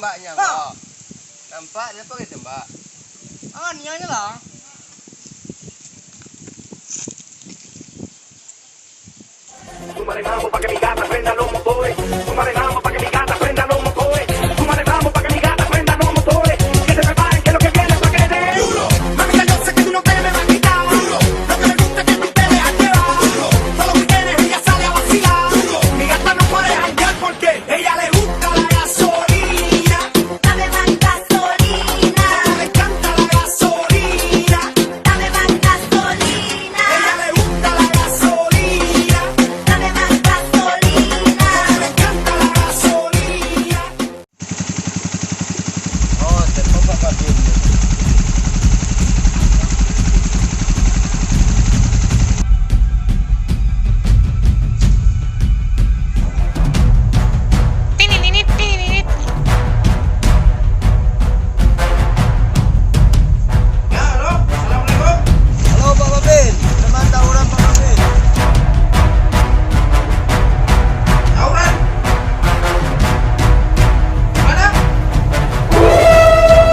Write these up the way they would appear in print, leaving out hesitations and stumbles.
mbaknya kok. Nampak dia pakai tembak. Ah, nianya lah. Manejamos pa' que mi gata prenda los motores. Manejamos pa' que mi gata prenda los motores. Manejamos pa' que mi gata prenda los motores. Que se preparen que lo que viene pa' que dé duro. Mamita, yo sé que tú no te me vas a quitar duro. Lo que me gusta es que tú te dejas llevar duro. Todos los weekends ella sale a vacilar duro. Mi gata no puede janguear porque ella le gusta la gasolina. Dame más gasolina. Le encanta la gasolina. Dame más gasolina. Ella le gusta la gasolina. Dame más gasolina. Le encanta la gasolina. Oh, terpompa Babin. Ya, halo. Assalamualaikum. Halo Pak Babin, teman tawuran Pak Babin. Tawuran. Mana?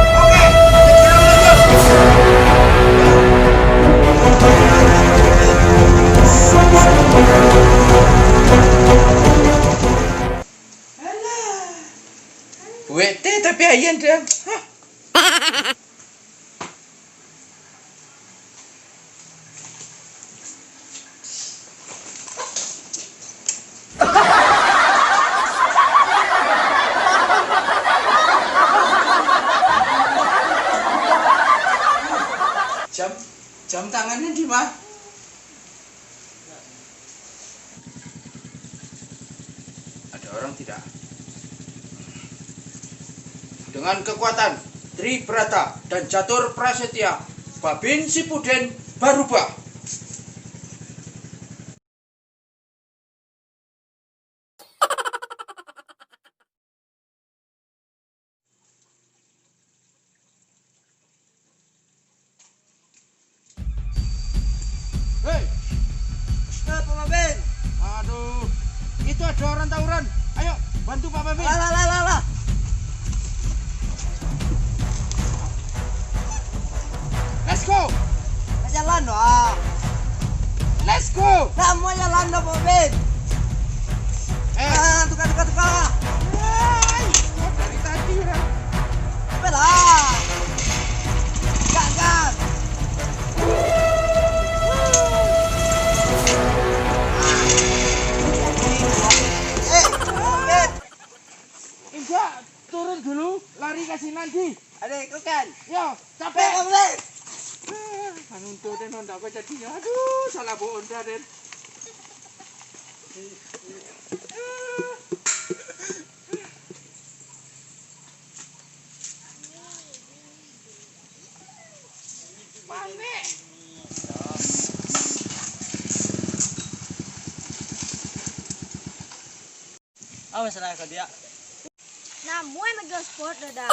Oke, segera Buat teh tapi ayan dah. Hah. Jam tangannya di mana? Ada orang tidak? Dengan kekuatan Tribrata dan Catur Prasetya, Babin Sipuden berubah. Hei, Pak Babin. aduh, itu ada orang tawuran. Ayo, bantu Pak Babin. Lah. Let's go, Jalan doa. let's go. Nah, mau jalan dong Pak Babin. Tukar. Hai, dari tadi udah. Belah. Gas. Babin. Enggak, turun dulu, lari ke Sinandi. Adik, kau kan? Yo, Pak capek. Babin. Manuntu den honda aku jadinya. Aduh, salah bu honda den. Panik. Apa salah kau dia? Nah, muai mega sport dah.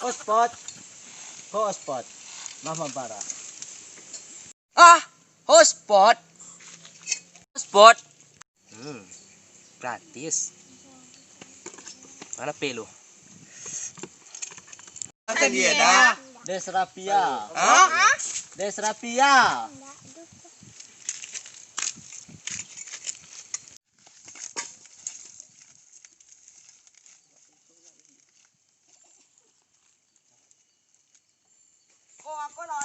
Hotspot. Mama bara. Hotspot. Gratis. Mana pelu? Kata dia dah. Desrapia. Hah? Desrapia. Oh, aku lah.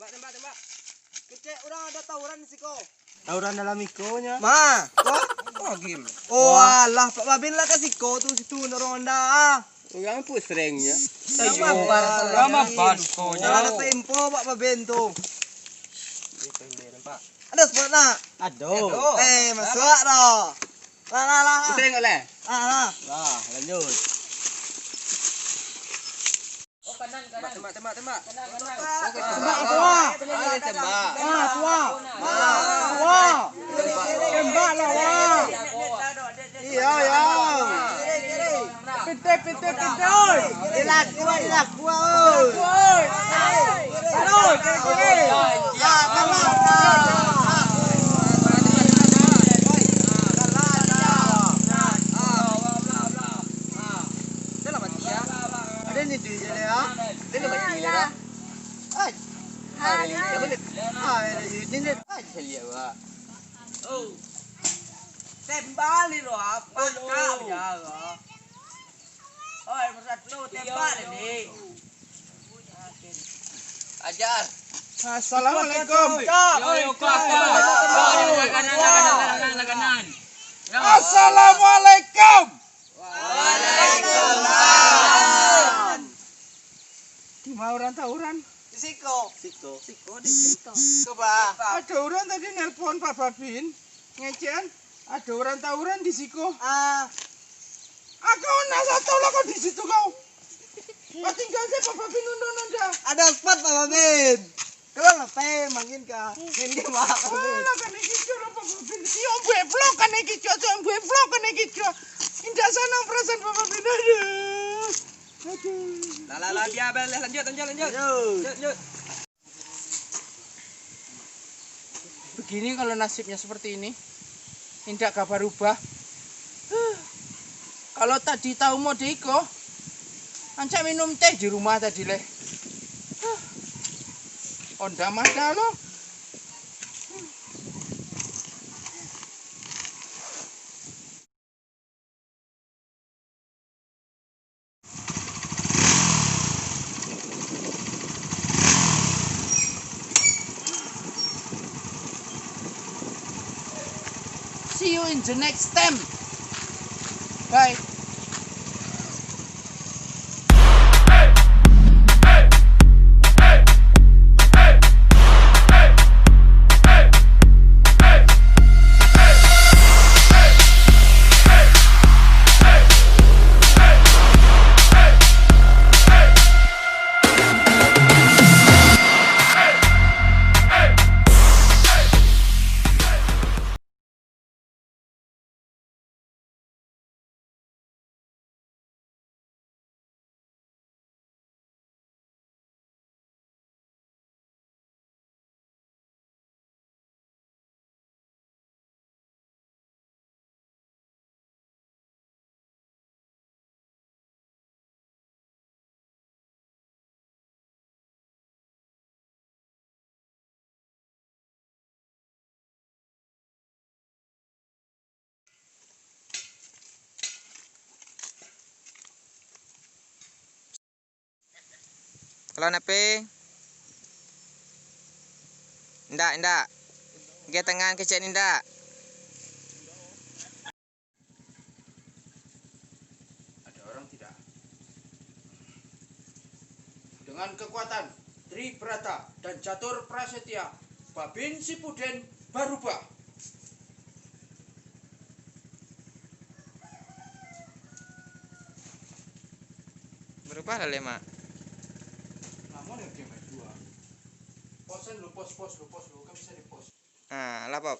Tembak. Kecek orang ada tawuran di siko. Tawuran dalam ikonya. Ma, kok? Oh, game. Oh, alah Pak Babin lah ke siko tuh situ dorong anda. Yang pusrengnya. Lama bankonya. Ada tempo Pak Babin tuh. Ada spot nak? Aduh. Masuk dah. Lah. Pusreng oleh. Lah. Lanjut. Tembak. Tembak. Tembak lah, wah. Iya. Pintu. Dilak gua. Kiri. Ya, kalah. Oh. Tembal ni roh, pakak ya. Oi, Ustaz lu tembal ni. Ajar. Assalamualaikum. Laganan. Assalamualaikum. Waalaikumsalam. Di mau orang tawuran? Siko. Coba. Ada orang tadi nelpon Pak Babin. Ngecen. Ada orang tawuran di Siko. Kau nasa tahu lah kau di situ kau. Kau tinggal aja Pak Babin nunda. Ada spot Pak Babin. Kalau ngapain mangin ka? Hindi Pak Babin. Lah kan iki cara Pak Babin. Yang buat vlog kan iki cara yang buat vlog kan iki cara. Indah sana perasaan Pak Babin aduh. Lah biar lanjut. Begini kalau nasibnya seperti ini. Tidak kabar ubah. Kalau tadi tahu mode iko, ancak minum teh di rumah tadi leh. Onda mada lo. See you in the next time. Bye. Kalau nepe, ndak, ke tangan kecil ndak. Ada orang tidak? Dengan kekuatan Tribrata dan Catur Prasetya, Babin Sipuden berubah. Berubah lah lema. Namun yang dia dua. Posen lu pos lu, kan bisa di pos. Nah, lapop.